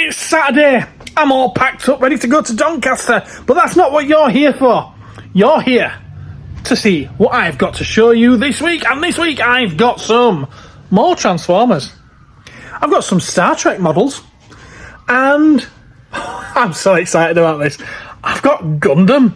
It's Saturday. I'm all packed up, ready to go to Doncaster, but that's not what you're here for. You're here to see what I've got to show you this week, and this week I've got some more Transformers. I've got some Star Trek models, and I'm so excited about this. I've got Gundam.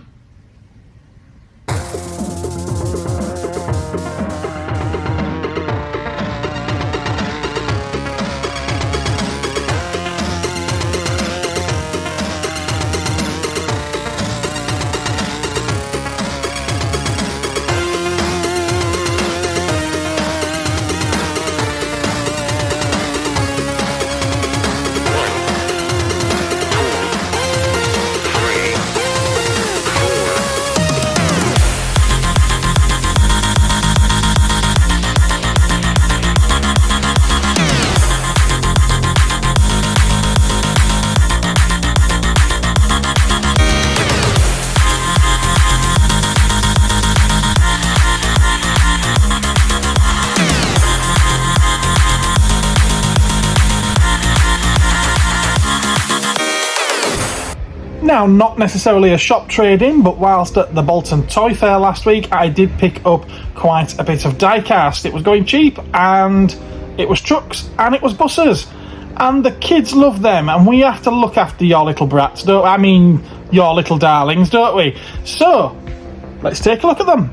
Now, not necessarily a shop trade-in, but whilst at the Bolton Toy Fair last week, I did pick up quite a bit of diecast. It was going cheap, and it was trucks, and it was buses. And the kids love them, and we have to look after your little brats, don't we? I mean, your little darlings, don't we? So, let's take a look at them.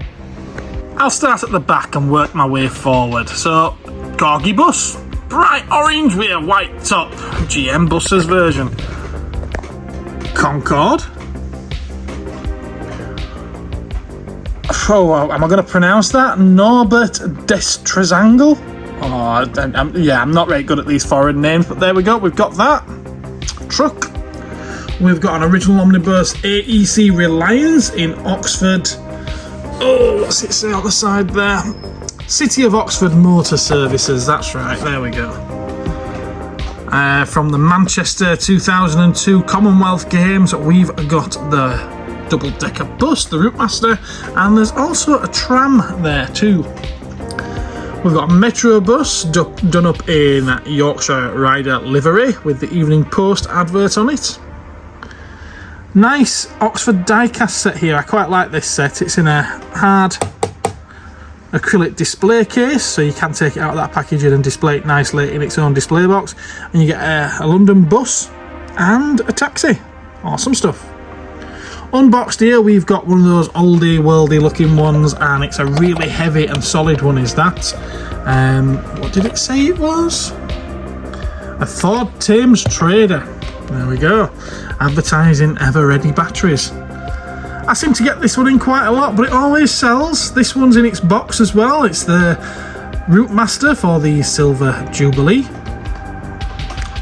I'll start at the back and work my way forward. So, Corgi bus, bright orange with a white top, GM buses version. Concorde. Oh, am I going to pronounce that? Norbert Destresangle? Oh, I'm not very good at these foreign names, but there we go. We've got that. Truck. We've got an original omnibus AEC Reliance in Oxford. Oh, what's it say on the side there? City of Oxford Motor Services. That's right. There we go. From the Manchester 2002 Commonwealth Games, we've got the double-decker bus, the Routemaster, and there's also a tram there too. We've got a Metro bus done up in Yorkshire Rider livery with the Evening Post advert on it. Nice Oxford diecast set here. I quite like this set. It's in a hard acrylic display case, so you can take it out of that packaging and display it nicely in its own display box, and you get a London bus and a taxi. Awesome stuff. Unboxed here, we've got one of those oldie worldy looking ones, and it's a really heavy and solid one. Is that what did it say it was? A Ford Thames Trader. There we go, advertising ever ready batteries. I seem to get this one in quite a lot, but it always sells. This one's in its box as well. It's the Routemaster for the Silver Jubilee.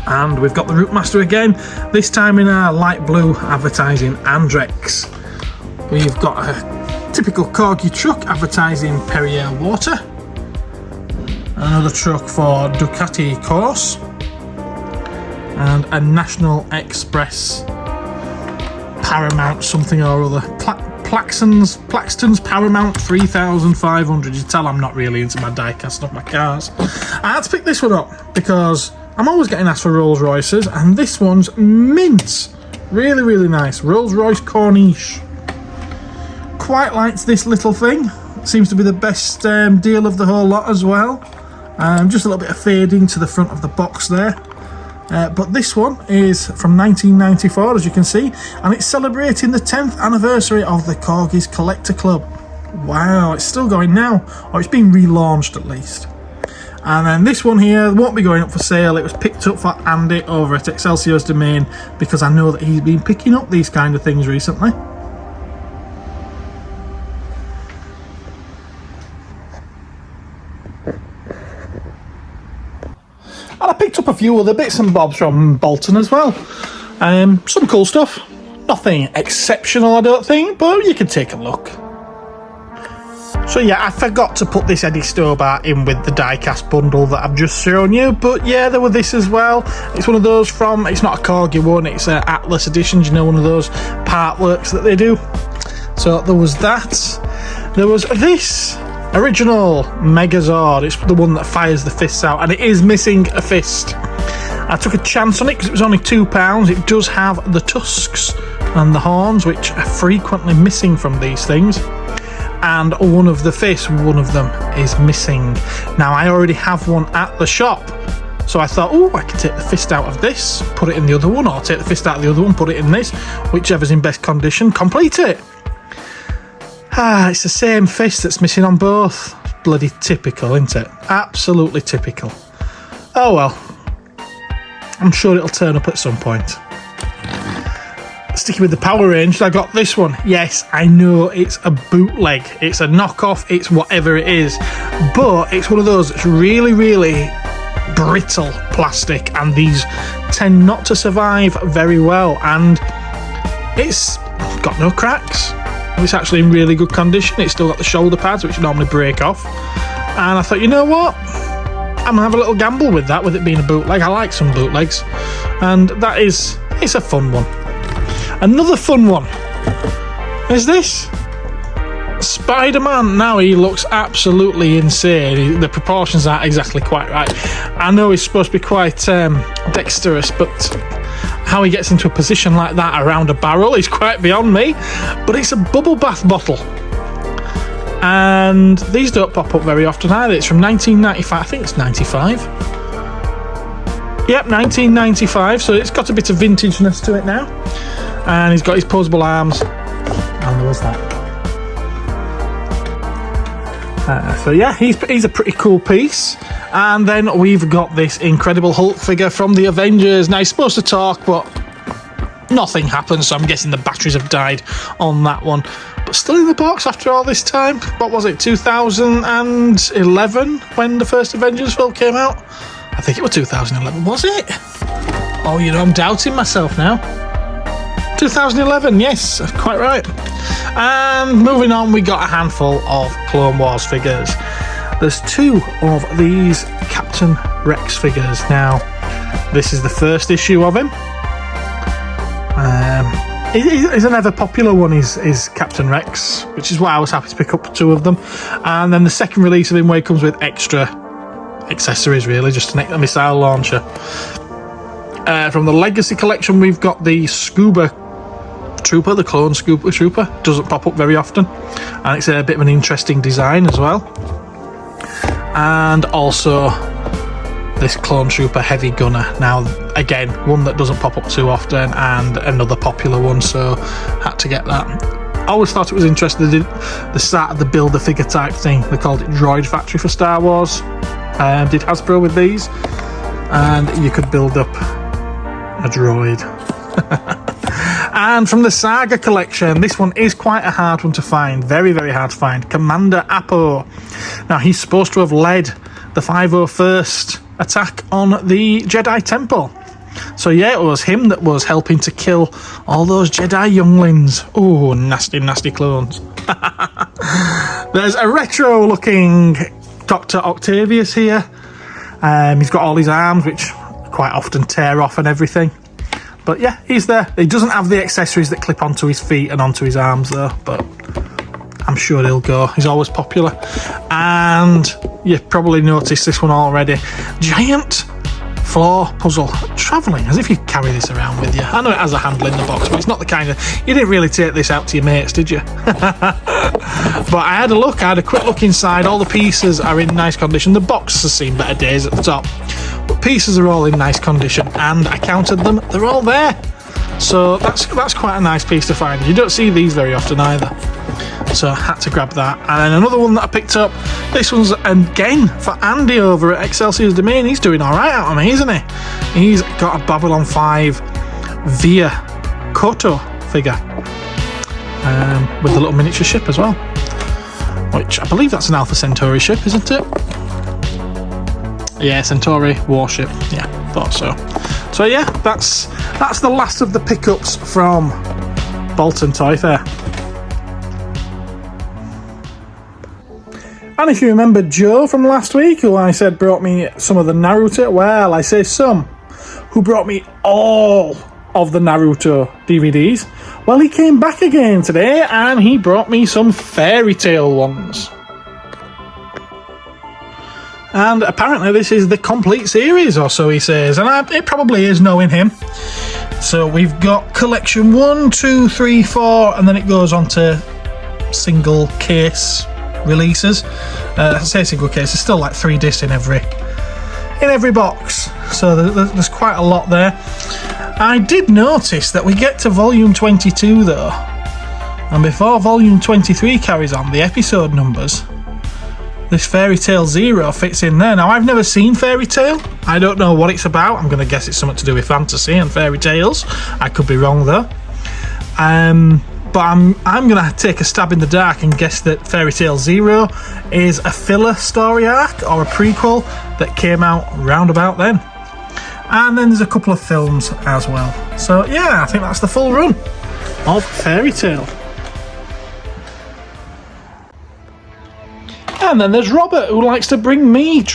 And we've got the Routemaster again, this time in a light blue advertising Andrex. We've got a typical Corgi truck advertising Perrier Water. Another truck for Ducati Course. And a National Express Paramount something or other. Plaxton's Paramount 3500. You tell I'm not really into my diecast stuff, my cars. I had to pick this one up because I'm always getting asked for Rolls Royces, and this one's mint. Really, really nice. Rolls Royce Corniche. Quite liked this little thing. Seems to be the best deal of the whole lot as well. Just a little bit of fading to the front of the box there. But this one is from 1994, as you can see, and it's celebrating the 10th anniversary of the Corgis Collector Club. Wow, it's still going now, or it's been relaunched at least. And then this one here won't be going up for sale. It was picked up for Andy over at Excelsior's Domain, because I know that he's been picking up these kind of things recently. And I picked up a few other bits and bobs from Bolton as well. Some cool stuff. Nothing exceptional, I don't think, but you can take a look. So yeah, I forgot to put this Eddie Stobart in with the diecast bundle that I've just shown you, but yeah, there were this as well. It's one of those from, it's not a Corgi one, it's Atlas Editions, you know, one of those part works that they do. So there was that. There was this original Megazord. It's the one that fires the fists out, and it is missing a fist. I took a chance on it because it was only £2. It does have the tusks and the horns, which are frequently missing from these things. And one of the face, one of them is missing. Now, I already have one at the shop. So I thought, oh, I can take the fist out of this, put it in the other one, or take the fist out of the other one, put it in this, whichever's in best condition, complete it. It's the same fist that's missing on both. Bloody typical, isn't it? Absolutely typical. Oh well. I'm sure it'll turn up at some point. Sticking with the Power Rangers, I got this one. Yes, I know it's a bootleg. It's a knockoff. It's whatever it is. But it's one of those that's really, really brittle plastic, and these tend not to survive very well, and it's got no cracks. It's actually in really good condition. It's still got the shoulder pads, which normally break off, and I thought, you know what, I'm gonna have a little gamble with that, with it being a bootleg. I like some bootlegs, and it's a fun one. Another fun one is this Spider-Man. Now he looks absolutely insane. The proportions aren't exactly quite right. I know he's supposed to be quite dexterous, but how he gets into a position like that around a barrel is quite beyond me. But it's a bubble bath bottle, and these don't pop up very often either. It's from 1995. I think it's 95. Yep, 1995. So it's got a bit of vintageness to it now, and he's got his posable arms, and there was that. So yeah, he's a pretty cool piece. And then we've got this Incredible Hulk figure from the Avengers. Now he's supposed to talk, but nothing happens, so I'm guessing the batteries have died on that one. But still in the box after all this time. What was it, 2011 when the first Avengers film came out? I think it was 2011, was it? Oh, you know, I'm doubting myself now. 2011, yes, quite right. And moving on, we got a handful of Clone Wars figures. There's two of these Captain Rex figures. Now, this is the first issue of him. He's an ever popular one, is Captain Rex, which is why I was happy to pick up two of them. And then the second release of him, where he comes with extra accessories, really, just a missile launcher. From the Legacy Collection, we've got the Scuba Trooper, the clone Scuba Trooper. Doesn't pop up very often, and it's a bit of an interesting design as well. And also this Clone Trooper Heavy Gunner. Now, again, one that doesn't pop up too often, and another popular one, so had to get that. I always thought it was interesting. They did the start of the Build-A-Figure type thing. They called it Droid Factory for Star Wars. Did Hasbro with these, and you could build up a droid. And from the Saga collection, this one is quite a hard one to find. Very, very hard to find. Commander Apo. Now, he's supposed to have led the 501st attack on the Jedi Temple. So yeah, it was him that was helping to kill all those Jedi younglings. Oh, nasty, nasty clones. There's a retro-looking Dr. Octavius here. He's got all his arms, which quite often tear off and everything. But yeah, he's there. He doesn't have the accessories that clip onto his feet and onto his arms though, but I'm sure he'll go. He's always popular. And you've probably noticed this one already. Giant floor puzzle. Travelling, as if you carry this around with you. I know it has a handle in the box, but it's not the kind of... You didn't really take this out to your mates, did you? But I had a look. I had a quick look inside. All the pieces are in nice condition. The box has seen better days at the top, but pieces are all in nice condition, and I counted them. They're all there. So that's quite a nice piece to find. You don't see these very often either. So I had to grab that. And then another one that I picked up, this one's again for Andy over at Excelsior's Domain. He's doing alright out of me, isn't he? He's got a Babylon 5 Via Koto figure, with a little miniature ship as well, which I believe that's an Alpha Centauri ship, isn't it? Yeah, Centauri warship. Yeah, thought so. So yeah, that's the last of the pickups from Bolton Toy Fair. And if you remember Joe from last week, who I said brought me some of the Naruto, well, I say some, who brought me all of the Naruto DVDs, well, he came back again today and he brought me some fairy tale ones. And apparently this is the complete series, or so he says, and it probably is, knowing him. So we've got collection 1, 2, 3, 4, and then it goes on to single case releases. I say single case, there's still like 3 discs in every box, so there's quite a lot there. I did notice that we get to volume 22 though, and before volume 23 carries on, the episode numbers, this Fairy Tale Zero fits in there. Now, I've never seen Fairy Tale. I don't know what it's about. I'm going to guess it's something to do with fantasy and fairy tales. I could be wrong though. But I'm going to take a stab in the dark and guess that Fairy Tale Zero is a filler story arc or a prequel that came out round about then. And then there's a couple of films as well. So yeah, I think that's the full run of Fairy Tale. And then there's Robert, who likes to bring me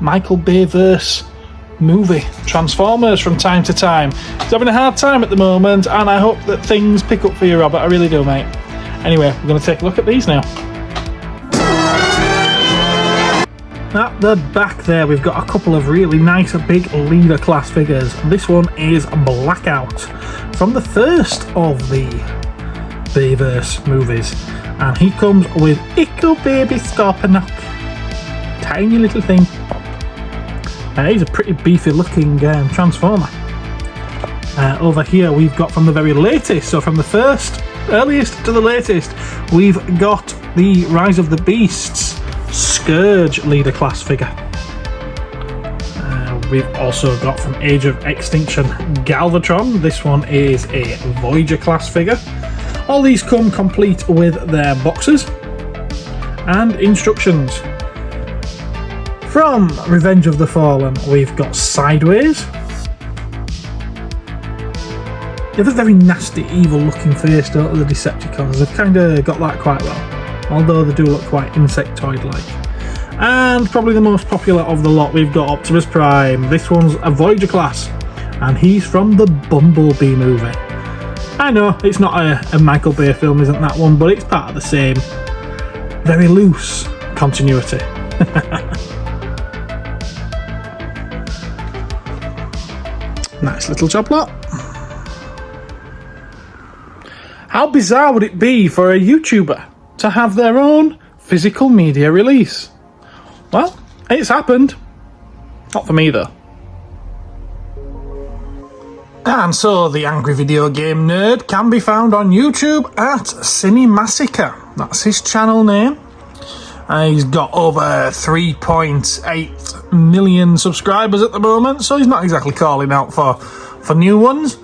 Michael Bay-verse movie Transformers from time to time. He's having a hard time at the moment, and I hope that things pick up for you, Robert. I really do, mate. Anyway, we're going to take a look at these now. At the back there, we've got a couple of really nice big leader class figures. This one is Blackout from the first of the Bayverse movies, and he comes with Ickle Baby Scorponok. Tiny little thing. He's a pretty beefy looking Transformer. Over here we've got from the very latest, so from the earliest to the latest, we've got the Rise of the Beasts Scourge leader class figure. We've also got from Age of Extinction Galvatron. This one is a Voyager class figure. All these come complete with their boxes and instructions. From Revenge of the Fallen, we've got Sideways. They have a very nasty, evil looking face, don't they, the Decepticons? They've kind of got that quite well, although they do look quite insectoid-like. And probably the most popular of the lot, we've got Optimus Prime. This one's a Voyager class, and he's from the Bumblebee movie. I know, it's not a Michael Bay film, isn't that one, but it's part of the same very loose continuity. Nice little job lot. How bizarre would it be for a YouTuber to have their own physical media release? Well, it's happened. Not for me though. And so the Angry Video Game Nerd can be found on YouTube at Cinemassacre. That's his channel name. He's got over 3.8 million subscribers at the moment, so he's not exactly calling out for new ones.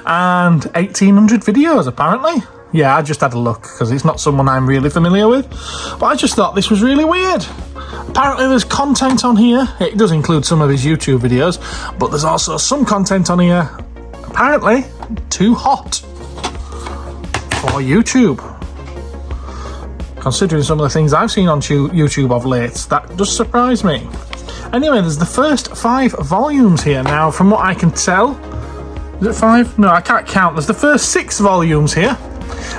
And 1,800 videos, apparently. Yeah, I just had a look, because it's not someone I'm really familiar with. But I just thought this was really weird. Apparently there's content on here. It does include some of his YouTube videos, but there's also some content on here, apparently, too hot for YouTube. Considering some of the things I've seen on YouTube of late, that does surprise me. Anyway, there's the first 5 volumes here. Now, from what I can tell, is it 5? No, I can't count. There's the first 6 volumes here.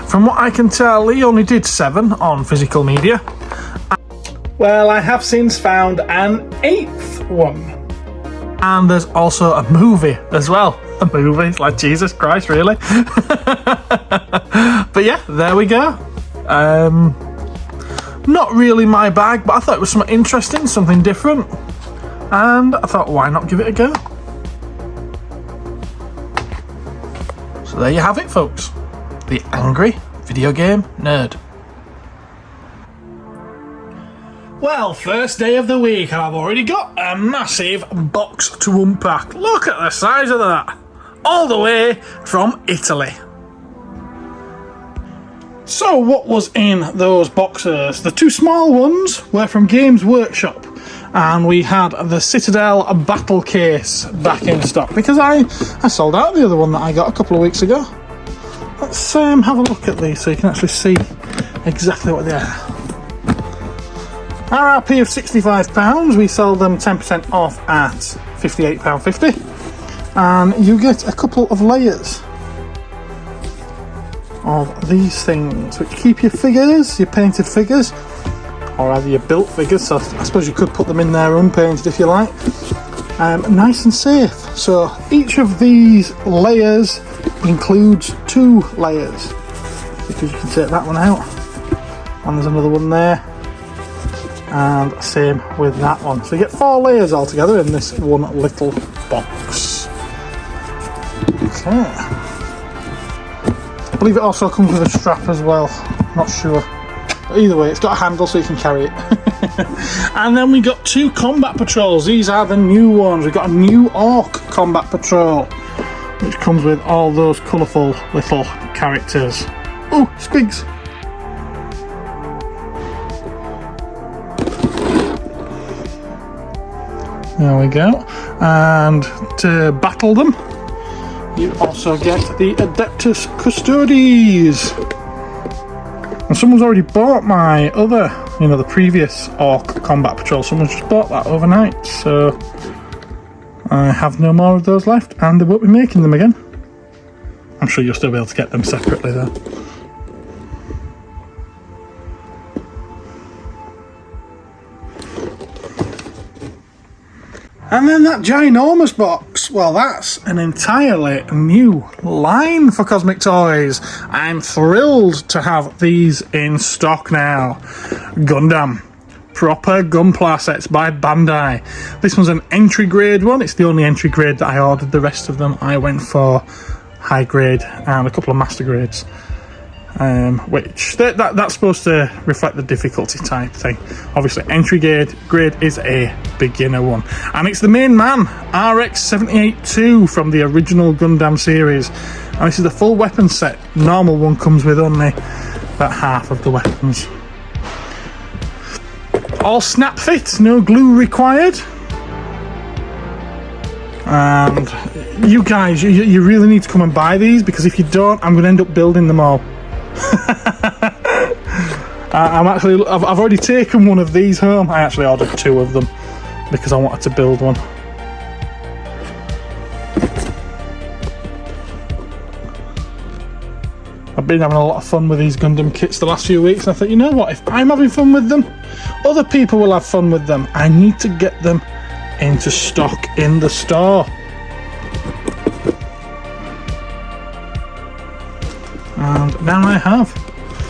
From what I can tell, he only did 7 on physical media. Well, I have since found an 8th one. And there's also a movie as well. A movie, it's like Jesus Christ, really. But yeah, there we go. Not really my bag, but I thought it was something interesting, something different. And I thought, why not give it a go? So there you have it, folks. The Angry Video Game Nerd. Well, first day of the week, and I've already got a massive box to unpack. Look at the size of that. All the way from Italy. So what was in those boxes? The 2 small ones were from Games Workshop, and we had the Citadel battle case back in stock, because I sold out the other one that I got a couple of weeks ago. Let's have a look at these so you can actually see exactly what they are. RRP of £65, we sold them 10% off at £58.50, and you get a couple of layers. of these things, which keep your figures, your painted figures, or either your built figures, so I suppose you could put them in there unpainted if you like, nice and safe. So each of these layers includes 2 layers, because you can take that one out, and there's another one there, and same with that one. So you get 4 layers altogether in this one little box. Okay. I believe it also comes with a strap as well, not sure. But either way, it's got a handle so you can carry it. And then we got 2 combat patrols. These are the new ones. We've got a new Orc combat patrol, which comes with all those colourful little characters. Oh, squigs! There we go. And to battle them, you also get the Adeptus Custodes. And someone's already bought my other, the previous Orc combat patrol. Someone's just bought that overnight, so I have no more of those left, and they won't be making them again. I'm sure you'll still be able to get them separately though. And then that ginormous box, well, that's an entirely new line for Cosmic Toys. I'm thrilled to have these in stock now. Gundam. Proper Gunpla sets by Bandai. This one's an entry grade one. It's the only entry grade that I ordered. The rest of them I went for high grade and a couple of master grades. Which that's supposed to reflect the difficulty type thing. Obviously entry grade is a beginner one, and it's the main man, RX-78-2 from the original Gundam series, and this is the full weapon set. Normal one comes with only about half of the weapons. All snap fit, no glue required. And you guys, you really need to come and buy these, because if you don't, I'm going to end up building them all. I've already taken one of these home. I actually ordered 2 of them because I wanted to build one. I've been having a lot of fun with these Gundam kits the last few weeks, and I thought, you know what, if I'm having fun with them, other people will have fun with them. I need to get them into stock in the store. And now I have.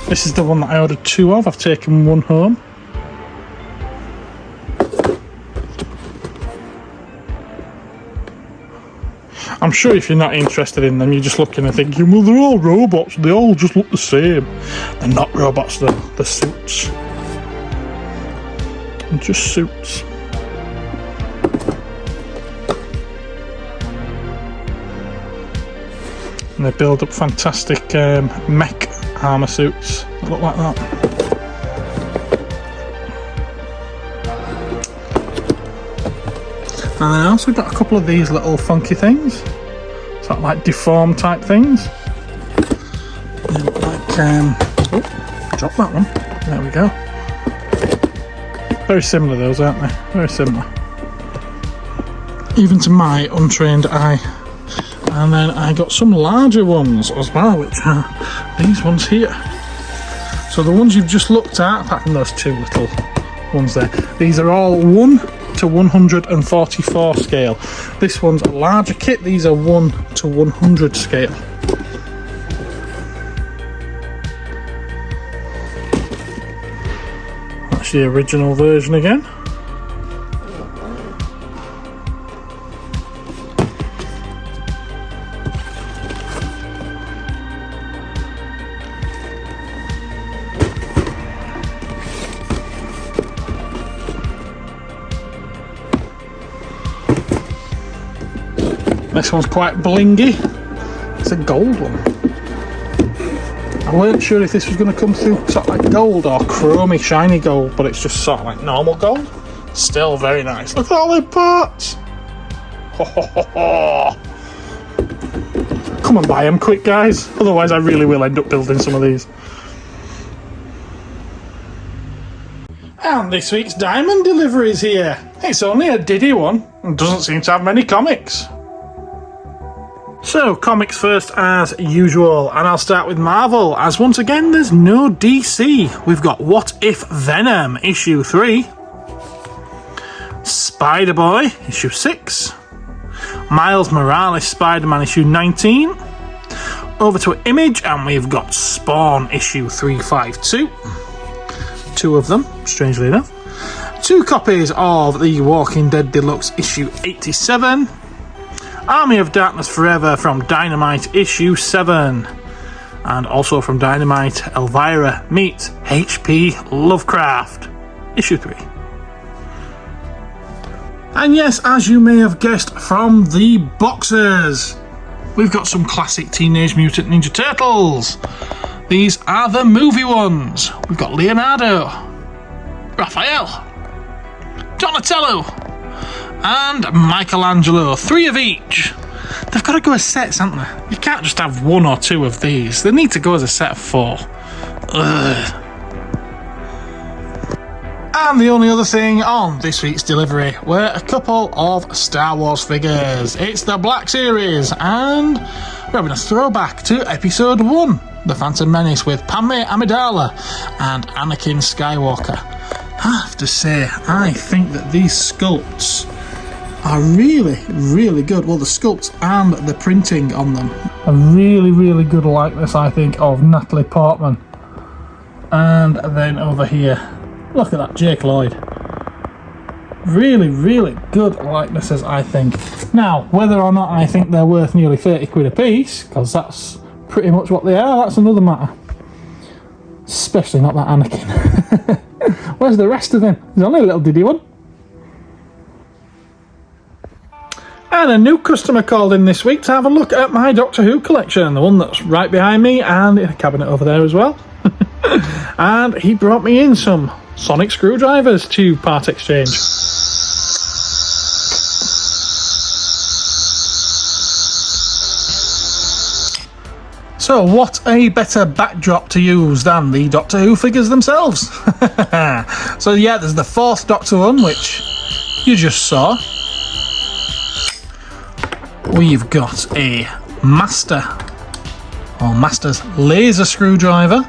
This is the one that I ordered 2 of. I've taken 1 home. I'm sure if you're not interested in them, you're just looking and thinking, well, they're all robots. They all just look the same. They're not robots, though. They're suits. They're just suits. And they build up fantastic mech armour suits that look like that. And then I also got a couple of these little funky things, sort of like deformed type things. They look like, oh, drop that one. There we go. Very similar those, aren't they? Very similar. Even to my untrained eye. And then I got some larger ones as well, which are these ones here. So the ones you've just looked at, apart from those 2 little ones there, these are all 1 to 144 scale. This one's a larger kit, these are 1 to 100 scale. That's the original version again. This one's quite blingy. It's a gold one. I weren't sure if this was going to come through sort of like gold or chromy shiny gold, but it's just sort of like normal gold. Still very nice. Look at all the parts. Ho, ho, ho, ho. Come and buy them quick, guys. Otherwise I really will end up building some of these. And this week's diamond delivery is here. It's only a Diddy one and doesn't seem to have many comics. So, comics first as usual, and I'll start with Marvel, as once again there's no DC. We've got What If Venom, issue 3, Spider-Boy, issue 6, Miles Morales Spider-Man, issue 19, over to Image, and we've got Spawn, issue 352, 2 of them, strangely enough, 2 copies of The Walking Dead Deluxe, issue 87, Army of Darkness Forever from Dynamite issue 7, and also from Dynamite, Elvira meets H.P. Lovecraft issue 3. And yes, as you may have guessed from the boxes, we've got some classic Teenage Mutant Ninja Turtles. These are the movie ones. We've got Leonardo, Raphael, Donatello, and Michelangelo, 3 of each. They've got to go as sets, haven't they? You can't just have 1 or 2 of these. They need to go as a set of 4. Ugh. And the only other thing on this week's delivery were a couple of Star Wars figures. It's the Black Series, and we're having a throwback to Episode 1, The Phantom Menace, with Padme Amidala and Anakin Skywalker. I have to say, I think that these sculpts are really, really good. Well, the sculpts and the printing on them. A really, really good likeness, I think, of Natalie Portman. And then over here, look at that, Jake Lloyd. Really, really good likenesses, I think. Now, whether or not I think they're worth nearly 30 quid a piece, because that's pretty much what they are, that's another matter. Especially not that Anakin. Where's the rest of them? There's only a little diddy one. And a new customer called in this week to have a look at my Doctor Who collection, the one that's right behind me and in a cabinet over there as well. And he brought me in some sonic screwdrivers to part exchange. So what a better backdrop to use than the Doctor Who figures themselves. So yeah, there's the 4th Doctor one, which you just saw. We've got a Master's laser screwdriver.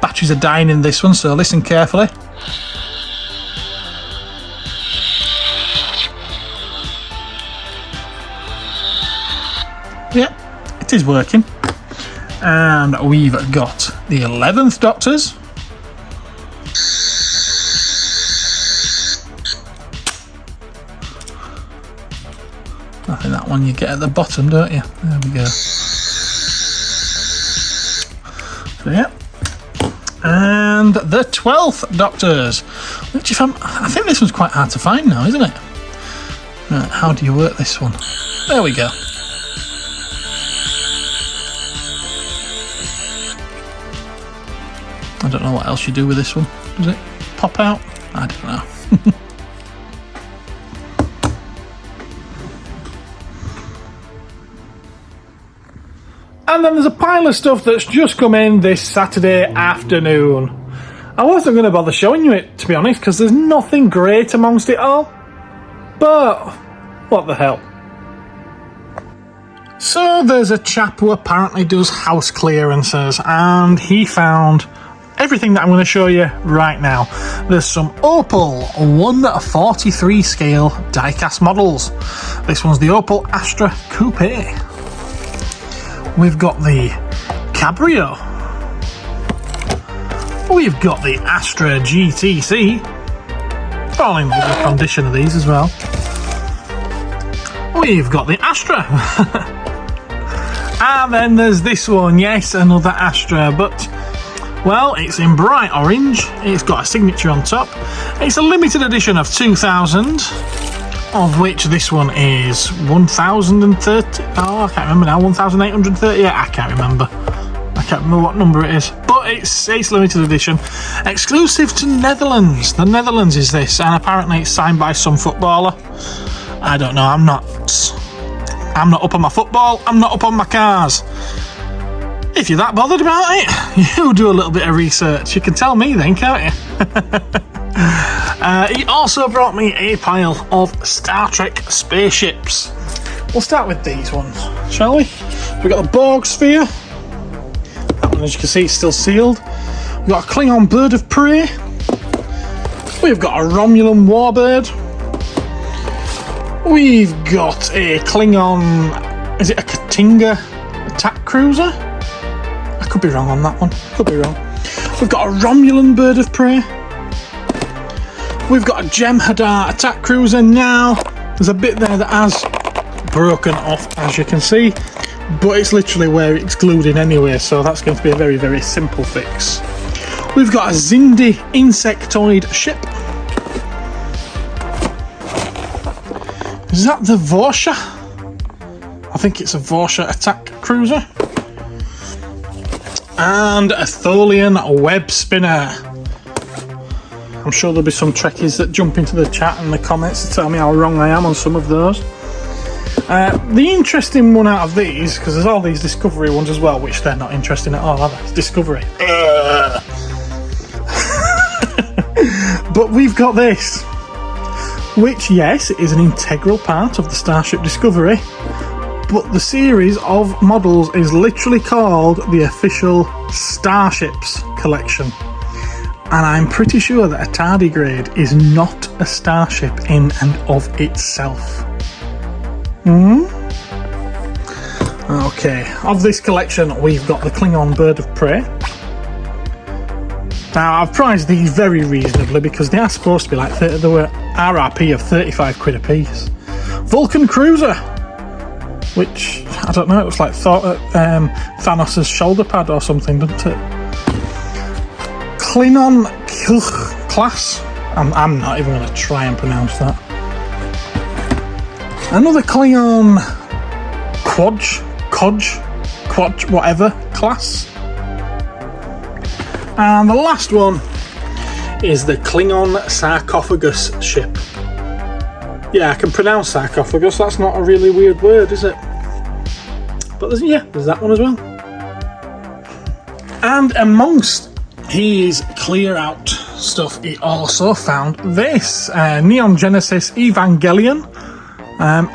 Batteries are dying in this one, so listen carefully. Yep, it is working. And we've got the 11th Doctors. I think that one you get at the bottom, don't you? There we go. So, yeah. And the 12th Doctors, which I think this one's quite hard to find now, isn't it? Right, how do you work this one? There we go. I don't know what else you do with this one. Does it pop out? I don't know. And then there's a pile of stuff that's just come in this Saturday afternoon. I wasn't going to bother showing you it, to be honest, because there's nothing great amongst it all. But what the hell. So there's a chap who apparently does house clearances, and he found everything that I'm going to show you right now. There's some Opel 1/43 scale diecast models. This one's the Opel Astra Coupe. We've got the Cabrio. We've got the Astra GTC. All in good condition of these as well. We've got the Astra. And then there's this one, yes, another Astra, but, well, it's in bright orange. It's got a signature on top. It's a limited edition of 2,000. Of which this one is 1,030. Oh, I can't remember now. 1,830. Yeah, I can't remember. I can't remember what number it is. But it's limited edition, exclusive to Netherlands. The Netherlands is this, and apparently it's signed by some footballer. I don't know. I'm not up on my football. I'm not up on my cars. If you're that bothered about it, you do a little bit of research. You can tell me then, can't you? He also brought me a pile of Star Trek spaceships. We'll start with these ones, shall we? We've got the Borg Sphere. That one, as you can see, is still sealed. We've got a Klingon Bird of Prey. We've got a Romulan Warbird. We've got a Klingon, is it a Katinga attack cruiser? I could be wrong on that one, could be wrong. We've got a Romulan Bird of Prey. We've got a Jem'Hadar attack cruiser. Now, there's a bit there that has broken off, as you can see, but it's literally where it's glued in anyway, so that's going to be a very, very simple fix. We've got a Xindi insectoid ship. Is that the Vorsha? I think it's a Vorsha attack cruiser. And a Tholian web spinner. I'm sure there'll be some Trekkies that jump into the chat and the comments to tell me how wrong I am on some of those. The interesting one out of these, because there's all these Discovery ones as well, which they're not interesting at all, are they? It's Discovery. But we've got this, which, yes, is an integral part of the Starship Discovery, but the series of models is literally called the official Starships collection. And I'm pretty sure that a tardigrade is not a starship in and of itself. Okay, of this collection we've got the Klingon Bird of Prey. Now I've priced these very reasonably because they are supposed to be like, they were RRP of 35 quid a piece. Vulcan Cruiser, which, I don't know, it was like Thanos' shoulder pad or something, doesn't it? Klingon class. I'm not even going to try and pronounce that. Another Klingon Quad, whatever class. And the last one is the Klingon sarcophagus ship. Yeah, I can pronounce sarcophagus. That's not a really weird word, is it? But there's that one as well. And amongst his clear out stuff, he also found this Neon Genesis Evangelion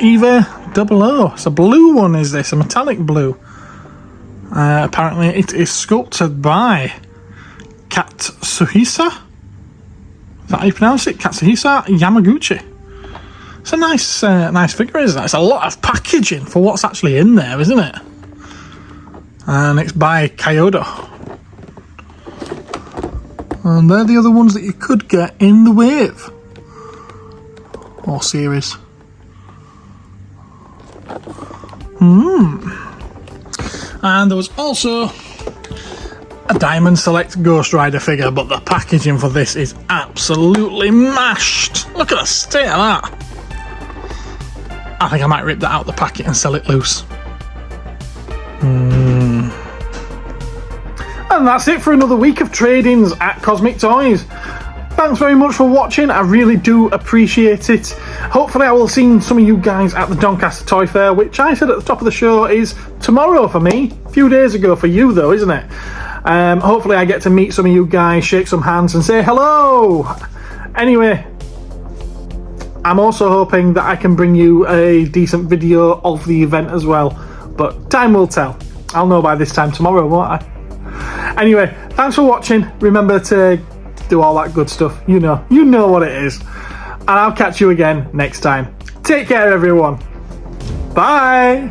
Eva 00. It's a blue one, is this? A metallic blue. Apparently it is sculpted by Katsuhisa. Is that how you pronounce it? Katsuhisa Yamaguchi. It's a nice figure, isn't it? It's a lot of packaging for what's actually in there, isn't it? And it's by Kyoto. And they're the other ones that you could get in the wave or series. And there was also a Diamond Select Ghost Rider figure, but the packaging for this is absolutely mashed. Look at the state of that. I think I might rip that out the packet and sell it loose. And that's it for another week of trade-ins at Cosmic Toys. Thanks very much for watching, I really do appreciate it. Hopefully I will see some of you guys at the Doncaster Toy Fair, which I said at the top of the show is tomorrow for me. A few days ago for you though, isn't it? Hopefully I get to meet some of you guys, shake some hands and say hello. Anyway, I'm also hoping that I can bring you a decent video of the event as well, but time will tell. I'll know by this time tomorrow, won't I? Anyway, thanks for watching. Remember to do all that good stuff. You know what it is. And I'll catch you again next time. Take care, everyone. Bye.